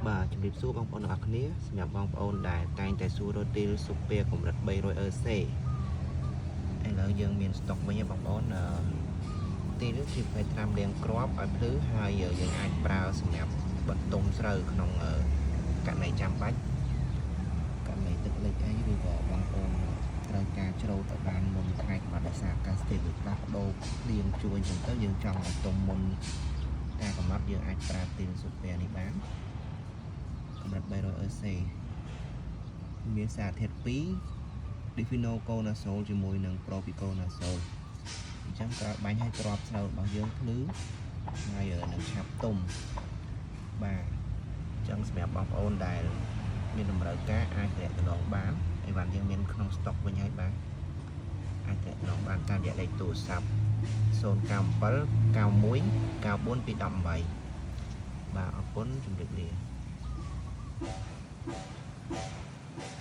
បាទជំរាបសួរបងប្អូនទាំងអស់គ្នាសម្រាប់បងប្អូនដែលតែងតែសួររកទីលស៊ូពែកម្រិត 300 EC ឥឡូវយើងមានស្តុកវិញបងប្អូនទីនេះជាផ្នែកត្រាំលាងគ្រាប់ឲ្យភ្លឺហើយយើងអាចប្រើសម្រាប់បន្ទុំស្រូវក្នុងករណីចាំបាច់ករណីទឹកលិចអីឬក៏បងប្អូនត្រូវការច្រូតឲ្យបានមុនថ្ងៃកំណត់ដោយសារការស្ទះវាខ្លះបដូរភ្លៀងជួយអញ្ចឹងទៅយើងចង់ឲ្យទុំមុនការកំណត់យើងអាចប្រើទីលស៊ូពែនេះបានកម្រិត 300 EC មានសារធាតុ2 Difenoconazole ជាមួយនឹង Propiconazole អញ្ចឹងក្រោយបាញ់ឲ្យគ្រាប់ស្រូវរបស់យើងភ្លឺហើយនឹងឆាប់ទុំបាទអញ្ចឹងសម្រាប់បងប្អូនដែលមានតម្រូវការអាចទាក់ទងបានអីវ៉ាន់យើងមានក្នុងស្តុកវិញហើយបាទអាចទាក់ទងបានតាមរយៈលេខទូរស័ព្ទ097 91 94 218បាទអរគុណជម្រាបលា